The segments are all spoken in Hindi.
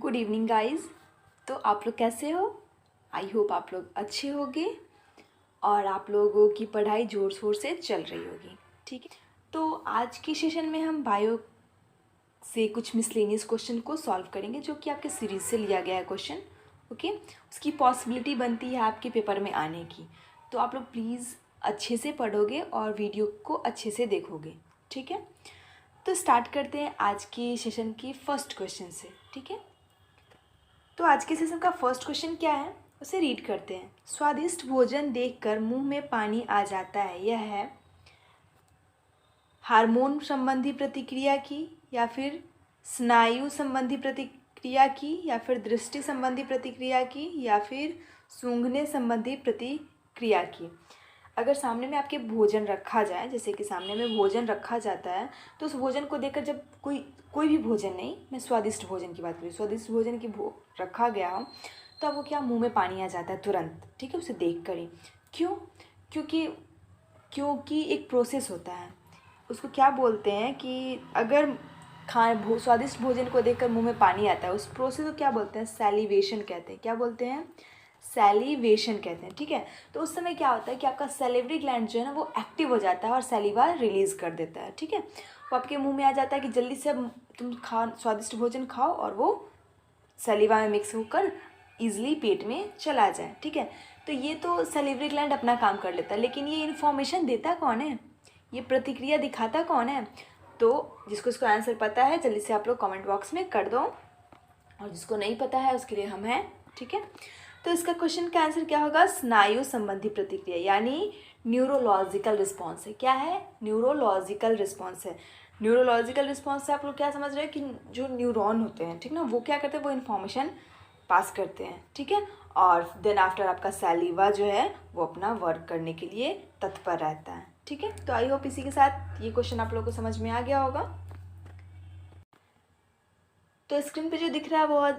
Good evening guys. तो आप लोग कैसे हो? आई होप आप लोग अच्छे होंगे और आप लोगों की पढ़ाई ज़ोर शोर से चल रही होगी। ठीक है, तो आज की सेशन में हम बायो से कुछ मिसलेनियस क्वेश्चन को सॉल्व करेंगे जो कि आपके सीरीज से लिया गया है क्वेश्चन। ओके, उसकी पॉसिबिलिटी बनती है आपके पेपर में आने की। तो आप लोग प्लीज़ अच्छे से पढ़ोगे और वीडियो को अच्छे से देखोगे। ठीक है, तो स्टार्ट करते हैं आज की सेशन की फर्स्ट क्वेश्चन से। ठीक है, तो आज के सेशन का फर्स्ट क्वेश्चन क्या है उसे रीड करते हैं। स्वादिष्ट भोजन देखकर मुंह में पानी आ जाता है, यह है हार्मोन संबंधी प्रतिक्रिया की, या फिर स्नायु संबंधी प्रतिक्रिया की, या फिर दृष्टि संबंधी प्रतिक्रिया की, या फिर सूंघने संबंधी प्रतिक्रिया की। अगर सामने में आपके भोजन रखा जाए, जैसे कि सामने में भोजन रखा जाता है, तो उस भोजन को देखकर जब कोई भी भोजन नहीं, मैं स्वादिष्ट भोजन की बात करूँ, स्वादिष्ट भोजन की रखा गया हो तो आपको क्या मुंह में पानी आ जाता है तुरंत। ठीक है, उसे देख कर ही। क्यों? क्योंकि एक प्रोसेस होता है, उसको क्या बोलते हैं कि अगर स्वादिष्ट भोजन को देखकर मुंह में पानी आता है, उस प्रोसेस को क्या बोलते हैं? सैलिवेशन कहते हैं। क्या बोलते हैं? सैलिवेशन कहते हैं। ठीक है, तो उस समय क्या होता है कि आपका सैलिवरी ग्लैंड जो है ना वो एक्टिव हो जाता है और सैलिवा रिलीज़ कर देता है। ठीक है, वो आपके मुंह में आ जाता है कि जल्दी से तुम स्वादिष्ट भोजन खाओ और वो सैलिवा में मिक्स होकर ईजिली पेट में चला जाए। ठीक है, तो ये तो सैलिवरी ग्लैंड अपना काम कर लेता है, लेकिन ये इन्फॉर्मेशन देता कौन है? ये प्रतिक्रिया दिखाता कौन है? तो जिसको इसको आंसर पता है जल्दी से आप लोग कमेंट बॉक्स में कर दो, और जिसको नहीं पता है उसके लिए हम हैं। ठीक है, तो इसका क्वेश्चन का आंसर क्या होगा? स्नायु संबंधी प्रतिक्रिया, यानी न्यूरोलॉजिकल रिस्पॉन्स है। क्या है? न्यूरोलॉजिकल रिस्पॉन्स है। न्यूरोलॉजिकल रिस्पॉन्स से आप लोग क्या समझ रहे हैं कि जो न्यूरॉन होते हैं, ठीक ना, वो क्या करते हैं? वो इन्फॉर्मेशन पास करते हैं। ठीक है, और देन आफ्टर आपका सैलिवा जो है वो अपना वर्क करने के लिए तत्पर रहता है। ठीक है, तो आई होप इसी के साथ ये क्वेश्चन आप लोगों को समझ में आ गया होगा। तो स्क्रीन पे जो दिख रहा है वो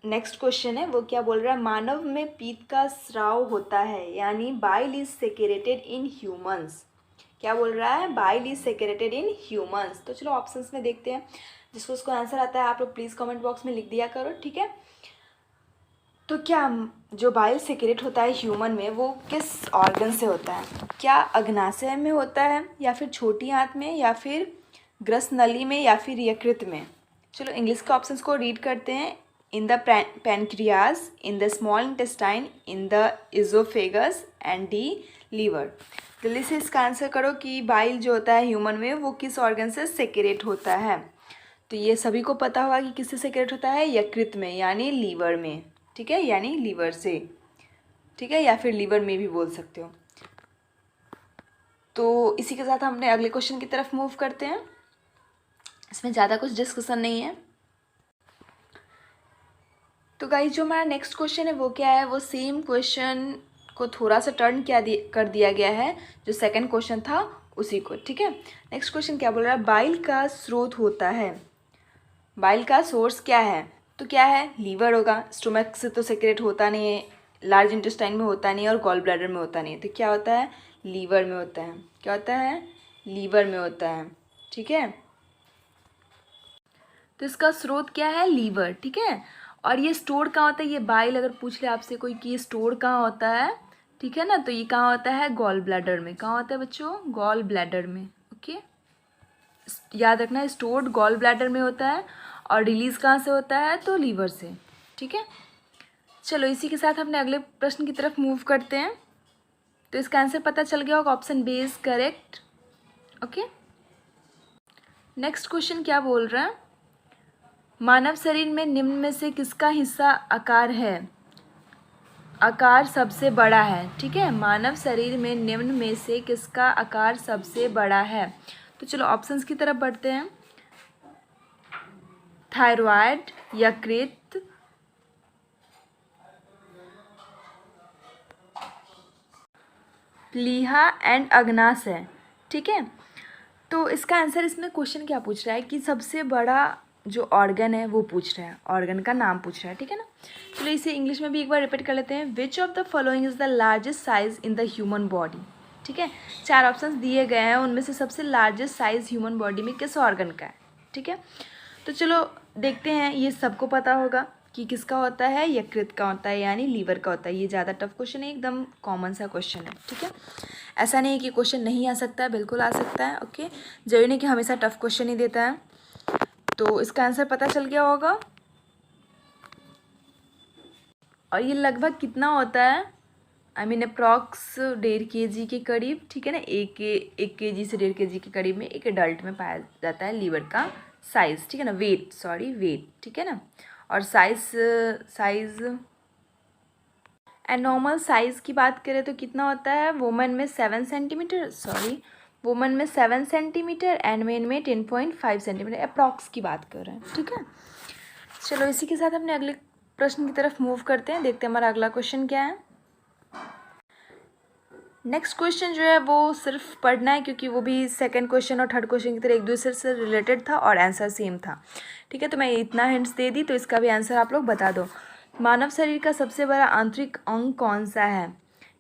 नेक्स्ट क्वेश्चन है। वो क्या बोल रहा है? मानव में पीत का स्राव होता है, यानी bile is secreted in humans. क्या बोल रहा है? Bile is secreted in humans. तो चलो ऑप्शंस में देखते हैं, जिसको उसको आंसर आता है आप लोग प्लीज़ कमेंट बॉक्स में लिख दिया करो। ठीक है, तो क्या जो बाइल सेक्रेट होता है ह्यूमन में वो किस ऑर्गन से होता है? क्या अग्नाशय में होता है, या फिर छोटी आंत में, या फिर ग्रस नली में, या फिर यकृत में? चलो इंग्लिश के ऑप्शंस को रीड करते हैं। In the pancreas, in the small intestine, in the oesophagus, and the liver. जल्दी से इसका आंसर करो कि बाइल जो होता है ह्यूमन में वो किस ऑर्गन से सेक्रेट होता है। तो ये सभी को पता होगा कि किससे सेक्रेट होता है? यकृत में, यानी लीवर में। ठीक है, यानी लीवर से। ठीक है, या फिर लीवर में भी बोल सकते हो। तो इसी के साथ हम अपने अगले क्वेश्चन की तरफ मूव करते हैं। इसमें ज़्यादा कुछ डिस्कशन नहीं है। तो गाइस जो हमारा नेक्स्ट क्वेश्चन है वो क्या है? वो सेम क्वेश्चन को थोड़ा सा टर्न कर दिया गया है, जो सेकंड क्वेश्चन था उसी को। ठीक है, नेक्स्ट क्वेश्चन क्या बोल रहा है? बाइल का स्रोत होता है, बाइल का सोर्स क्या है? तो क्या है? लीवर होगा। स्टोमक से तो सेक्रेट होता नहीं है, लार्ज इंटेस्टाइन में होता नहीं है, और गॉल ब्लैडर में होता नहीं है। तो क्या होता है? लीवर में होता है। क्या होता है? लीवर में होता है। ठीक है, तो इसका स्रोत क्या है? लीवर। ठीक है, और ये स्टोर कहाँ होता है? ये बाइल अगर पूछ ले आपसे कोई कि ये स्टोर कहाँ होता है, ठीक है ना, तो ये कहाँ होता है? गॉल ब्लैडर में। कहाँ होता है बच्चों? गॉल ब्लैडर में। ओके, याद रखना, स्टोर्ड गॉल ब्लैडर में होता है, और रिलीज़ कहाँ से होता है? तो लीवर से। ठीक है, चलो इसी के साथ अपने अगले प्रश्न की तरफ मूव करते हैं। तो इसका आंसर पता चल गया होगा, option B is correct. Okay, next question क्या बोल रहा है? मानव शरीर में निम्न में से किसका हिस्सा आकार है? आकार सबसे बड़ा है। ठीक है, मानव शरीर में निम्न में से किसका आकार सबसे बड़ा है? तो चलो ऑप्शंस की तरफ बढ़ते हैं। थायराइड, यकृत, प्लीहा एंड अग्नाशय। ठीक है, तो इसका आंसर, इसमें क्वेश्चन क्या पूछ रहा है कि सबसे बड़ा जो ऑर्गन है वो पूछ रहा है, ऑर्गन का नाम पूछ रहा है। ठीक है ना, चलो इसे इंग्लिश में भी एक बार रिपीट कर लेते हैं। Which of the following is the largest size in the human body? ठीक है, 4 ऑप्शंस दिए गए हैं, उनमें से सबसे लार्जेस्ट साइज ह्यूमन बॉडी में किस ऑर्गन का है? ठीक है, तो चलो देखते हैं, ये सबको पता होगा कि किसका होता है, यकृत का होता है यानी लीवर का होता है। ये ज़्यादा टफ क्वेश्चन है, एकदम कॉमन सा क्वेश्चन है, ठीक है। ऐसा नहीं है कि क्वेश्चन नहीं आ सकता है, बिल्कुल आ सकता है, ओके। जरूरी नहीं कि हमेशा टफ क्वेश्चन ही देता है। तो इसका आंसर पता चल गया होगा। और ये लगभग कितना होता है, आई मीन अप्रॉक्स 1.5 kg के करीब, ठीक है ना। एक kg से 1.5 kg के करीब में एक एडल्ट में पाया जाता है लीवर का साइज़, ठीक है ना। वेट, ठीक है ना। और साइज़ एंड नॉर्मल साइज़ की बात करें तो कितना होता है, वुमेन में 7 सेंटीमीटर एंड मेन में 10.5 सेंटीमीटर, अप्रॉक्स की बात कर रहे हैं, ठीक है। चलो इसी के साथ अपने अगले प्रश्न की तरफ मूव करते हैं, देखते हैं हमारा अगला क्वेश्चन क्या है। नेक्स्ट क्वेश्चन जो है वो सिर्फ पढ़ना है, क्योंकि वो भी सेकंड क्वेश्चन और थर्ड क्वेश्चन की तरह एक दूसरे से रिलेटेड था और आंसर सेम था, ठीक है। तो मैं इतना हिंट्स दे दी, तो इसका भी आंसर आप लोग बता दो। मानव शरीर का सबसे बड़ा आंतरिक अंग कौन सा है,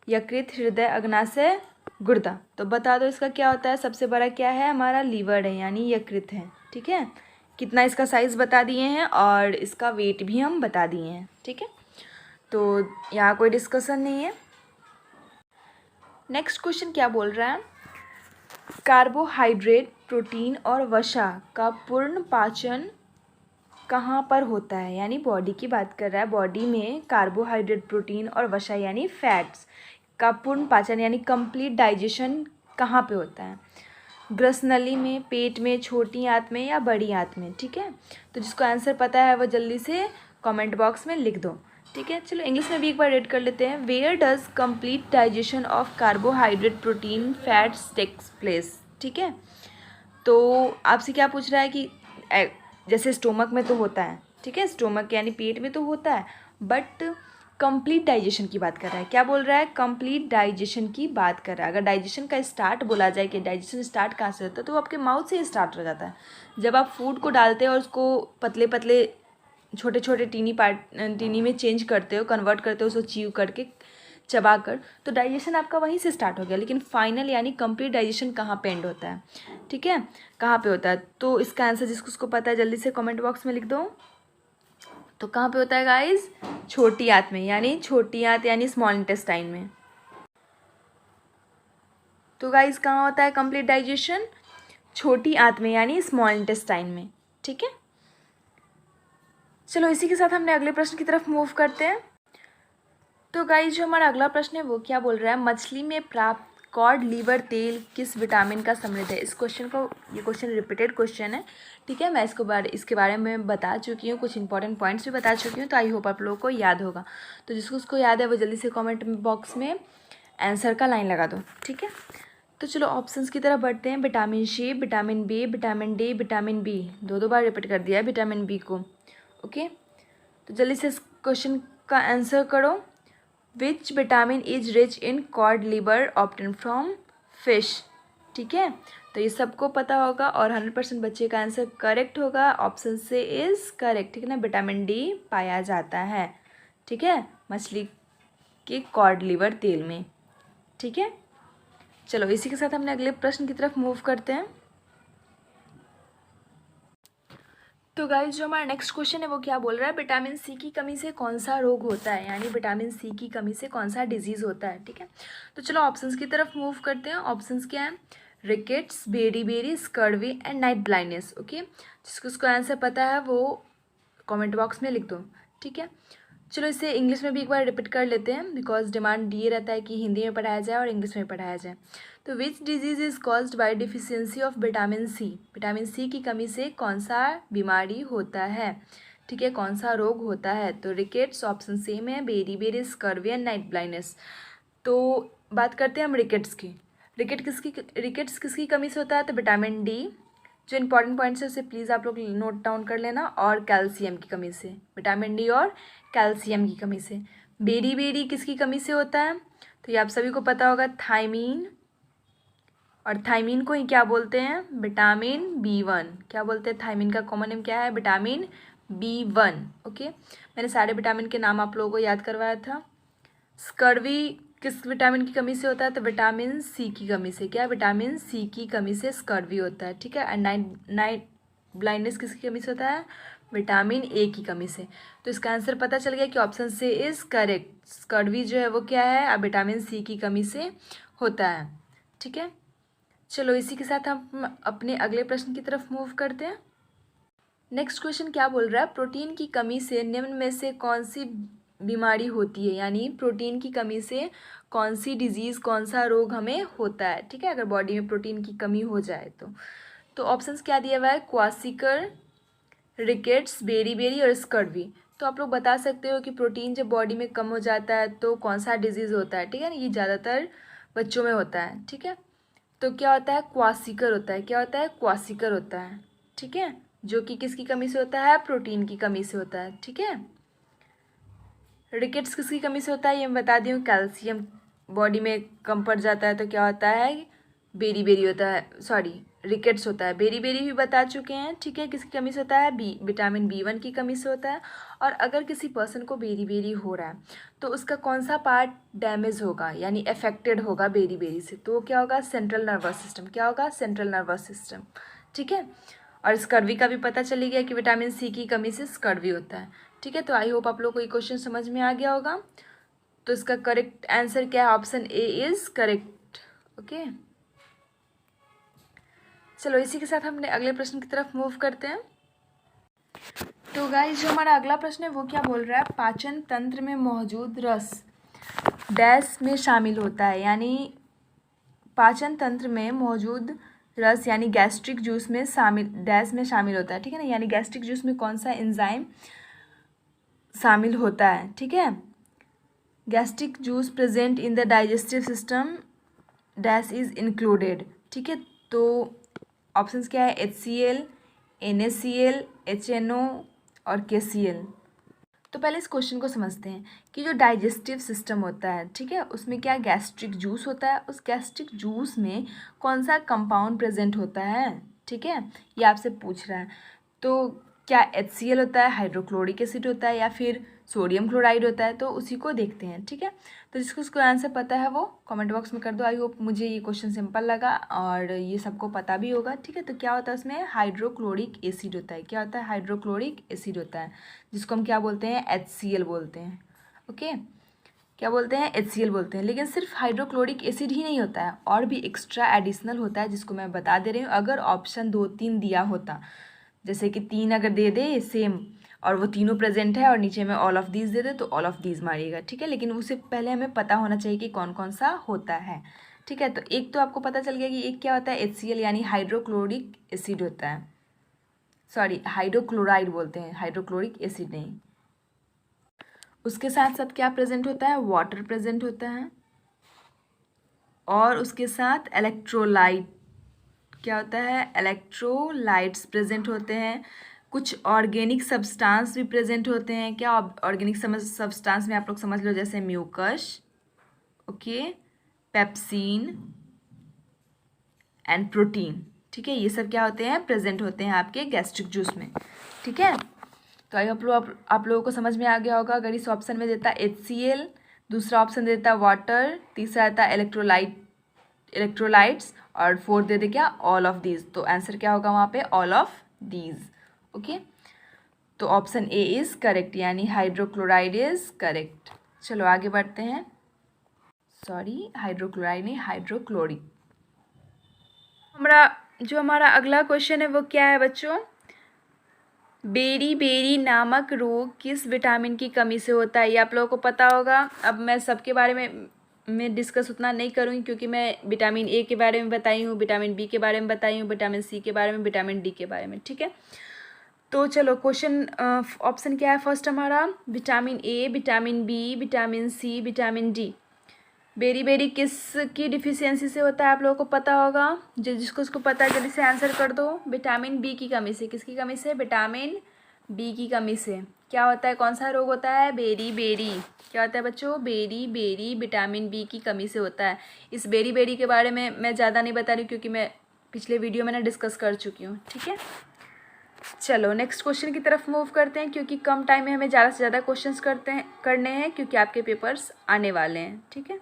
यकृत, हृदय, अग्नाशय, गुर्दा। तो बता दो इसका क्या होता है। सबसे बड़ा क्या है, हमारा लीवर है यानी यकृत है, ठीक है। कितना इसका साइज़ बता दिए हैं और इसका वेट भी हम बता दिए हैं, ठीक है। तो यहाँ कोई डिस्कशन नहीं है। नेक्स्ट क्वेश्चन क्या बोल रहा है, कार्बोहाइड्रेट, प्रोटीन और वसा का पूर्ण पाचन कहाँ पर होता है, यानी बॉडी की बात कर रहा है। बॉडी में कार्बोहाइड्रेट, प्रोटीन और वसा यानी फैट्स का पूर्ण पाचन यानी कंप्लीट डाइजेशन कहाँ पे होता है, ग्रसनली में, पेट में, छोटी आंत में या बड़ी आंत में, ठीक है। तो जिसको आंसर पता है वो जल्दी से कमेंट बॉक्स में लिख दो, ठीक है। चलो इंग्लिश में भी एक बार रीड कर लेते हैं। Where does complete digestion of carbohydrate, protein, fats takes place, ठीक है। तो आपसे क्या पूछ रहा है कि जैसे स्टोमक में तो होता है, ठीक है, स्टोमक यानी पेट में तो होता है, बट कंप्लीट डाइजेशन की बात कर रहा है। क्या बोल रहा है, कंप्लीट डाइजेशन की बात कर रहा है। अगर डाइजेशन का स्टार्ट बोला जाए कि डाइजेशन स्टार्ट कहाँ से होता है, तो वो आपके माउथ से ही स्टार्ट हो जाता है। जब आप फूड को डालते हो और उसको पतले पतले छोटे छोटे टीनी में चेंज करते हो, कन्वर्ट करते हो उसको च्यू करके, चबा कर, तो डाइजेशन आपका वहीं से स्टार्ट हो गया। लेकिन फाइनल यानी कंप्लीट डाइजेशन कहाँ पे एंड होता है, ठीक है, कहाँ पे होता है। तो इसका आंसर जिसको पता है जल्दी से कमेंट बॉक्स में लिख दो। तो कहाँ पे होता है गाइस, छोटी आंत में, यानी छोटी आंत यानी स्मॉल इंटेस्टाइन में। तो गाइस कहाँ होता है कंप्लीट डाइजेशन, छोटी आंत में यानी स्मॉल इंटेस्टाइन में, ठीक है। चलो इसी के साथ हमने अगले प्रश्न की तरफ मूव करते हैं। तो गाइस जो हमारा अगला प्रश्न है वो क्या बोल रहा है, मछली में प्राप्त कॉड लीवर तेल किस विटामिन का समृद्ध है। इस क्वेश्चन को, ये क्वेश्चन रिपीटेड क्वेश्चन है, ठीक है। मैं इसके बारे में बता चुकी हूँ, कुछ इंपॉर्टेंट पॉइंट्स भी बता चुकी हूँ, तो आई होप आप लोगों को याद होगा। तो जिसको उसको याद है वो जल्दी से कमेंट बॉक्स में आंसर का लाइन लगा दो, ठीक है। तो चलो ऑप्शंस की तरफ बढ़ते हैं। Vitamin C, vitamin B, vitamin D, vitamin B, दो बार रिपीट कर दिया है विटामिन बी को, ओके। तो जल्दी से इस क्वेश्चन का आंसर करो। Which vitamin is rich in cod liver obtain from fish, ठीक है। तो ये सबको पता होगा और 100% बच्चे का आंसर करेक्ट होगा, ऑप्शन से इज़ करेक्ट, ठीक है ना। विटामिन डी पाया जाता है, ठीक है, मछली के कॉड लिवर तेल में, ठीक है। चलो इसी के साथ हमने अगले प्रश्न की तरफ मूव करते हैं। तो गाइस जो हमारा नेक्स्ट क्वेश्चन है वो क्या बोल रहा है, विटामिन सी की कमी से कौन सा रोग होता है, यानी विटामिन सी की कमी से कौन सा डिजीज़ होता है, ठीक है। तो चलो ऑप्शंस की तरफ मूव करते हैं। ऑप्शंस क्या है, rickets, beri, scurvy and night blindness, okay. जिसको उसको आंसर पता है वो कमेंट बॉक्स में लिख दो, ठीक है। चलो इसे इंग्लिश में भी एक बार रिपीट कर लेते हैं, बिकॉज डिमांड ये रहता है कि हिंदी में पढ़ाया जाए और इंग्लिश में पढ़ाया जाए। तो which disease is caused by deficiency of vitamin C, vitamin C की कमी से कौन सा बीमारी होता है, ठीक है, कौन सा रोग होता है। तो रिकेट्स ऑप्शन सेम है, beri, scurvy and night blindness. तो बात करते हैं हम रिकेट्स की। रिकेट्स किसकी कमी से होता है, तो विटामिन डी, जो इंपॉर्टेंट पॉइंट्स है उसे प्लीज़ आप लोग नोट डाउन कर लेना, और कैल्शियम की कमी से, विटामिन डी और कैल्शियम की कमी से। बेरी किसकी कमी से होता है, तो ये आप सभी को पता होगा, थायमीन, और थायमीन को ही क्या बोलते हैं, विटामिन B1। क्या बोलते हैं, थायमीन का कॉमन नेम क्या है, विटामिन B1, ओके। मैंने सारे विटामिन के नाम आप लोगों को याद करवाया था। स्कर्वी किस विटामिन की कमी से होता है, तो विटामिन सी की कमी से। क्या, विटामिन सी की कमी से स्कर्वी होता है, ठीक है। एंड ब्लाइंडनेस किसकी कमी से होता है? विटामिन ए की कमी से। तो इसका आंसर पता चल गया कि option C is correct. Scurvy जो है वो क्या है? अब विटामिन सी की कमी से होता है। ठीक है, चलो इसी के साथ हम अपने अगले प्रश्न की तरफ मूव करते हैं। नेक्स्ट क्वेश्चन क्या बोल रहा है? प्रोटीन की कमी से निम्न में से कौन सी बीमारी होती है? यानी प्रोटीन की कमी से कौन सी डिजीज़, कौन सा रोग हमें होता है? ठीक है, अगर बॉडी में प्रोटीन की कमी हो जाए तो ऑप्शंस क्या दिया हुआ है? क्वासिकर, रिकेट्स, बेरी और स्कर्वी। तो आप लोग बता सकते हो कि प्रोटीन जब बॉडी में कम हो जाता है तो कौन सा डिजीज़ होता है। ठीक है ना, ये ज़्यादातर बच्चों में होता है। ठीक है, तो क्या होता है? क्वासिकर होता है। क्या होता है? क्वासिकर होता है। ठीक है, जो कि किसकी कमी से होता है? प्रोटीन की कमी से होता है। ठीक है, रिकेट्स किसकी कमी से होता है? ये मैं बता दी हूँ, कैल्शियम बॉडी में कम पड़ जाता है तो क्या होता है? बेरी होता है, सॉरी रिकेट्स होता है। बेरी भी बता चुके हैं। ठीक है, किसकी कमी से होता है? विटामिन B1 की कमी से होता है। और अगर किसी पर्सन को बेरी हो रहा है तो उसका कौन सा पार्ट डैमेज होगा, यानी अफेक्टेड होगा बेरी से? तो वो क्या होगा? Central nervous system. क्या होगा? Central nervous system. ठीक है, और स्कर्वी का भी पता चली गया कि विटामिन सी की कमी से स्कर्वी होता है। ठीक है, तो आई होप आप लोग को ये क्वेश्चन समझ में आ गया होगा। तो इसका करेक्ट आंसर क्या है? Option A is correct. Okay, चलो इसी के साथ हमने अगले प्रश्न की तरफ मूव करते हैं। तो गाइस, जो हमारा अगला प्रश्न है वो क्या बोल रहा है? पाचन तंत्र में मौजूद रस डैश में शामिल होता है। यानी पाचन तंत्र में मौजूद रस यानी गैस्ट्रिक जूस में शामिल, डैश में शामिल होता है। ठीक है ना, यानी गैस्ट्रिक जूस में कौन सा एंजाइम शामिल होता है? ठीक है, gastric juice present in the digestive system dash is included. ठीक है, तो ऑप्शंस क्या है? HCl, NaCl, HNO और KCl। तो पहले इस क्वेश्चन को समझते हैं कि जो डाइजेस्टिव सिस्टम होता है, ठीक है, उसमें क्या गैस्ट्रिक जूस होता है, उस गैस्ट्रिक जूस में कौन सा कंपाउंड प्रेजेंट होता है? ठीक है, ये आपसे पूछ रहा है। तो क्या HCl होता है, हाइड्रोक्लोरिक एसिड होता है, या फिर सोडियम क्लोराइड होता है? तो उसी को देखते हैं। ठीक है, तो जिसको उसको आंसर पता है वो कमेंट बॉक्स में कर दो। आई होप मुझे ये क्वेश्चन सिंपल लगा और ये सबको पता भी होगा। ठीक है, तो क्या होता है उसमें? हाइड्रोक्लोरिक एसिड होता है। क्या होता है? हाइड्रोक्लोरिक एसिड होता है, जिसको हम क्या बोलते हैं? HCl बोलते हैं। ओके, क्या बोलते हैं? HCl बोलते हैं। लेकिन सिर्फ हाइड्रोक्लोरिक एसिड ही नहीं होता है, और भी एक्स्ट्रा एडिशनल होता है, जिसको मैं बता दे रही हूँ। अगर ऑप्शन 2-3 दिया होता, जैसे कि 3 अगर दे दे सेम और वो तीनों प्रेजेंट है और नीचे में ऑल ऑफ दीज दे दे तो ऑल ऑफ दीज मारिएगा। ठीक है, लेकिन उससे पहले हमें पता होना चाहिए कि कौन कौन सा होता है। ठीक है, तो एक तो आपको पता चल गया कि एक क्या होता है? HCl यानी हाइड्रोक्लोरिक एसिड होता है, सॉरी हाइड्रोक्लोराइड बोलते हैं, हाइड्रोक्लोरिक एसिड नहीं। उसके साथ साथ क्या प्रेजेंट होता है? वाटर प्रेजेंट होता है, और उसके साथ इलेक्ट्रोलाइट, क्या होता है? इलेक्ट्रोलाइट्स प्रेजेंट होते हैं। कुछ ऑर्गेनिक सब्सटेंस भी प्रेजेंट होते हैं। क्या ऑर्गेनिक सब्सटेंस में आप लोग समझ लो, जैसे mucus, okay, pepsin and protein. ठीक है, ये सब क्या होते हैं? प्रेजेंट होते हैं आपके गैस्ट्रिक जूस में। ठीक है, तो आई होप आप लोगों को समझ में आ गया होगा। अगर इस ऑप्शन में देता HCl, दूसरा ऑप्शन देता वाटर, तीसरा देता इलेक्ट्रोलाइट्स, और फोर्थ दे दे क्या? All of these. तो आंसर क्या होगा वहाँ पे? All of these. ओके, तो ऑप्शन ए इज़ करेक्ट, यानी हाइड्रोक्लोराइड इज़ करेक्ट। चलो आगे बढ़ते हैं। सॉरी, हाइड्रोक्लोराइड नहीं, हाइड्रोक्लोरिक। हमारा अगला क्वेश्चन है वो क्या है बच्चों? बेरी नामक रोग किस विटामिन की कमी से होता है? ये आप लोगों को पता होगा। अब मैं सबके बारे में डिस्कस उतना नहीं करूँगी, क्योंकि मैं विटामिन ए के बारे में बताई हूँ, विटामिन बी के बारे में बताई हूँ, विटामिन सी के बारे में, विटामिन डी के बारे में। ठीक है, तो चलो क्वेश्चन ऑप्शन क्या है? फर्स्ट हमारा vitamin A, vitamin B, vitamin C, vitamin D. Beriberi किस की डिफिशियंसी से होता है आप लोगों को पता होगा। जिसको उसको पता है जल्दी से आंसर कर दो। विटामिन बी की कमी से। किसकी कमी से? विटामिन बी की कमी से। क्या होता है? कौन सा रोग होता है? बेरी। क्या होता है बच्चों? बेरी विटामिन बी की कमी से होता है। इस बेरी के बारे में मैं ज़्यादा नहीं बता रही हूँ, क्योंकि मैं पिछले वीडियो में ना डिस्कस कर चुकी हूँ। ठीक है, चलो नेक्स्ट क्वेश्चन की तरफ मूव करते हैं, क्योंकि कम टाइम में हमें ज़्यादा से ज़्यादा क्वेश्चंस करने हैं, क्योंकि आपके पेपर्स आने वाले हैं। ठीक है,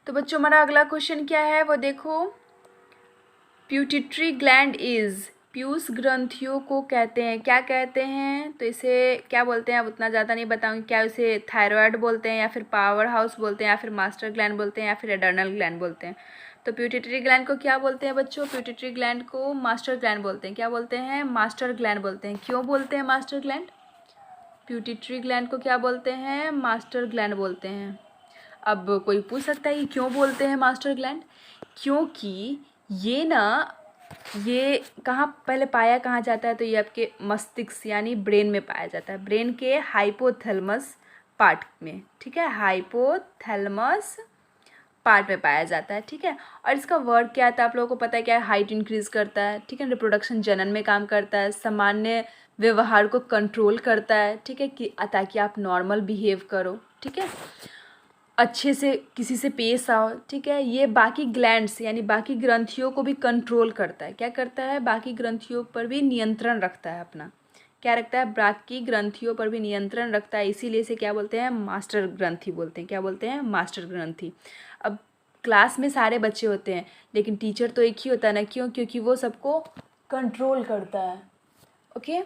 तो बच्चों हमारा अगला क्वेश्चन क्या है वो देखो। प्यूटिट्री ग्लैंड इज़, पीयूष ग्रंथियों को कहते हैं, क्या कहते हैं? तो इसे क्या बोलते हैं? अब उतना ज़्यादा नहीं बताऊंगी। क्या इसे थायराइड बोलते हैं, या फिर पावर हाउस बोलते हैं, या फिर मास्टर ग्लैंड बोलते हैं, या फिर एडर्नल ग्लैंड बोलते हैं? तो प्यूटिट्री ग्लैंड को क्या बोलते हैं बच्चों? प्यूटिट्री ग्लैंड को मास्टर ग्लैंड बोलते हैं। क्या बोलते हैं? मास्टर ग्लैंड बोलते हैं। क्यों बोलते हैं मास्टर ग्लैंड? प्यूटिट्री ग्लैंड को क्या बोलते हैं? मास्टर ग्लैंड बोलते हैं। अब कोई पूछ सकता है कि क्यों बोलते हैं मास्टर ग्लैंड? क्योंकि ये कहाँ पहले पाया कहाँ जाता है? तो ये आपके मस्तिष्क यानी ब्रेन में पाया जाता है, ब्रेन के हाइपोथैलेमस पार्ट में, ठीक है, हाइपोथैलेमस पार्ट में पाया जाता है, ठीक है। और इसका वर्क क्या आता है आप लोगों को पता है क्या है? हाइट इंक्रीज करता है, ठीक है, रिप्रोडक्शन जनन में काम करता है, सामान्य व्यवहार को कंट्रोल करता है, ठीक है, कि ताकि आप नॉर्मल बिहेव करो, ठीक है, अच्छे से किसी से पेश आओ, ठीक है। ये बाकी ग्लैंड्स यानी बाकी ग्रंथियों को भी कंट्रोल करता है। क्या करता है? बाकी ग्रंथियों पर भी नियंत्रण रखता है अपना। क्या रखता है? बाकी ग्रंथियों पर भी नियंत्रण रखता है, इसीलिए इसे क्या बोलते हैं? मास्टर ग्रंथि बोलते हैं। क्या बोलते हैं? मास्टर ग्रंथि। अब क्लास में सारे बच्चे होते हैं, लेकिन टीचर तो एक ही होता है ना। क्यों? क्योंकि वो सबको कंट्रोल करता है। ओके,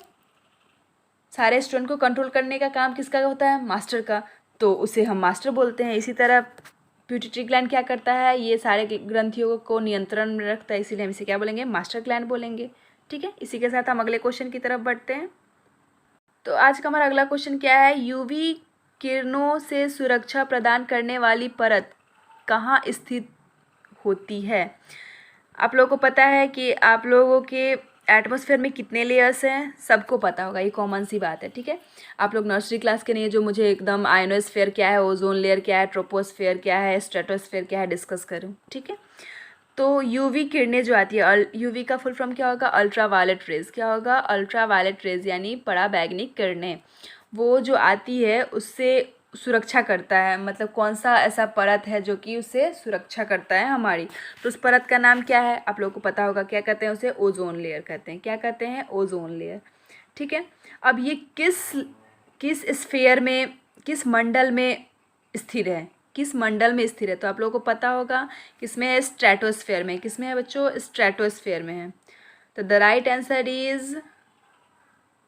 सारे स्टूडेंट को कंट्रोल करने का काम किसका होता है? मास्टर का, तो उसे हम मास्टर बोलते हैं। इसी तरह प्यूटिट्री ग्लैंड क्या करता है? ये सारे ग्रंथियों को नियंत्रण में रखता है, इसीलिए हम इसे क्या बोलेंगे? मास्टर ग्लैंड बोलेंगे, ठीक है। इसी के साथ हम अगले क्वेश्चन की तरफ बढ़ते हैं। तो आज का हमारा अगला क्वेश्चन क्या है? यूवी किरणों से सुरक्षा प्रदान करने वाली परत कहाँ स्थित होती है? आप लोगों को पता है कि आप लोगों के एटमॉस्फेयर में कितने लेयर्स हैं? सबको पता होगा, ये कॉमन सी बात है, ठीक है। आप लोग नर्सरी क्लास के नहीं, जो मुझे एकदम आयनोस्फेयर क्या है, ओजोन लेयर क्या है, ट्रोपोस्फेयर क्या है, स्ट्रेटोस्फेयर क्या है डिस्कस करूँ, ठीक है। तो यूवी किरणें जो आती है, यूवी का फुल फॉर्म क्या होगा? Ultraviolet rays. क्या होगा? अल्ट्रा वायलेट रेज यानी पराबैंगनी किरणें। वो जो आती है उससे सुरक्षा करता है, मतलब कौन सा ऐसा परत है जो कि उससे सुरक्षा करता है हमारी? तो उस परत का नाम क्या है? आप लोगों को पता होगा, क्या कहते हैं उसे? ओजोन लेयर कहते हैं। क्या कहते हैं? ओजोन लेयर, ठीक है। अब ये किस स्फीयर में, किस मंडल में स्थिर है? किस मंडल में स्थिर है? तो आप लोगों को पता होगा किसमें है? स्ट्रेटोस्फेयर में। किसमें है बच्चों? स्ट्रेटोस्फेयर में है। तो द राइट आंसर इज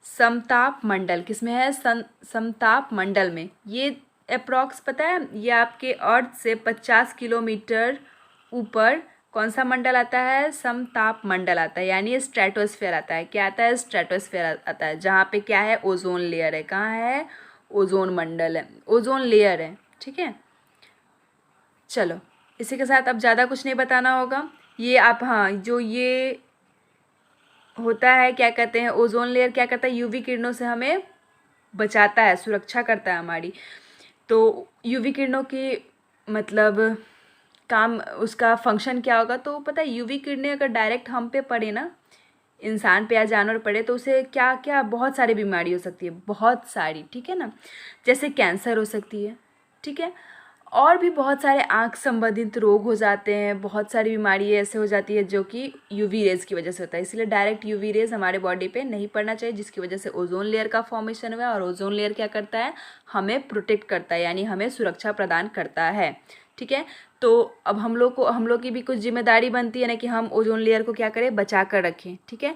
समताप मंडल। किसमें है? समताप मंडल में। ये अप्रॉक्स पता है, ये आपके अर्थ से 50 किलोमीटर ऊपर कौन सा मंडल आता है? समताप मंडल आता है, यानी स्ट्रेटोस्फेयर आता है। क्या आता है? स्ट्रेटोस्फेयर आता है, जहाँ पे क्या है? ओजोन लेयर है। कहाँ है? ओजोन मंडल है, ओजोन लेयर है, ठीक है। चलो, इसी के साथ अब ज़्यादा कुछ नहीं बताना होगा। ये आप, हाँ, जो ये होता है, क्या कहते हैं, ओजोन लेयर क्या करता है? यूवी किरणों से हमें बचाता है, सुरक्षा करता है हमारी। तो यूवी किरणों की मतलब काम, उसका फंक्शन क्या होगा? तो पता है, यूवी किरणें अगर डायरेक्ट हम पे पड़े ना, इंसान पे या जानवर पड़े, तो उसे क्या क्या बहुत सारी बीमारी हो सकती है, बहुत सारी, ठीक है ना। जैसे कैंसर हो सकती है, ठीक है, और भी बहुत सारे आँख संबंधित रोग हो जाते हैं, बहुत सारी बीमारी ऐसे हो जाती है जो कि यूवी रेज़ की वजह से होता है। इसलिए डायरेक्ट यूवी रेज़ हमारे बॉडी पे नहीं पड़ना चाहिए, जिसकी वजह से ओजोन लेयर का फॉर्मेशन हुआ है। और ओजोन लेयर क्या करता है? हमें प्रोटेक्ट करता है, यानी हमें सुरक्षा प्रदान करता है, ठीक है। तो अब हम लोग की भी कुछ जिम्मेदारी बनती है ना, कि हम ओजोन लेयर को क्या करें? बचा कर रखें, ठीक है।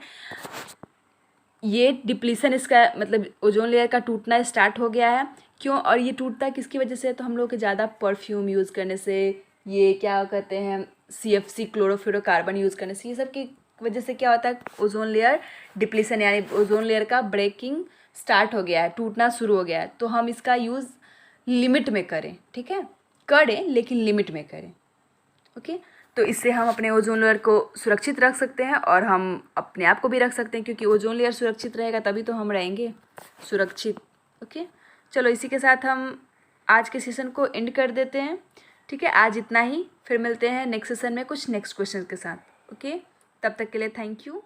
ये डिप्लीसन, इसका मतलब ओजोन लेयर का टूटना स्टार्ट हो गया है। क्यों? और ये टूटता है किसकी वजह से? तो हम लोग के ज़्यादा परफ्यूम यूज़ करने से, ये क्या कहते हैं, CFC क्लोरोफ्लोरोकार्बन यूज़ करने से, ये सब की वजह से क्या होता है? ओजोन लेयर डिप्लीसन यानी ओजोन लेयर का ब्रेकिंग स्टार्ट हो गया है, टूटना शुरू हो गया है। तो हम इसका यूज़ लिमिट में करें, ठीक है, करें लेकिन लिमिट में करें, ओके। तो इससे हम अपने ओजोन लेयर को सुरक्षित रख सकते हैं, और हम अपने आप को भी रख सकते हैं, क्योंकि ओजोन लेयर सुरक्षित रहेगा तभी तो हम रहेंगे सुरक्षित, ओके। चलो, इसी के साथ हम आज के सेशन को एंड कर देते हैं, ठीक है। आज इतना ही, फिर मिलते हैं नेक्स्ट सेशन में कुछ नेक्स्ट क्वेश्चन के साथ, ओके। तब तक के लिए थैंक यू।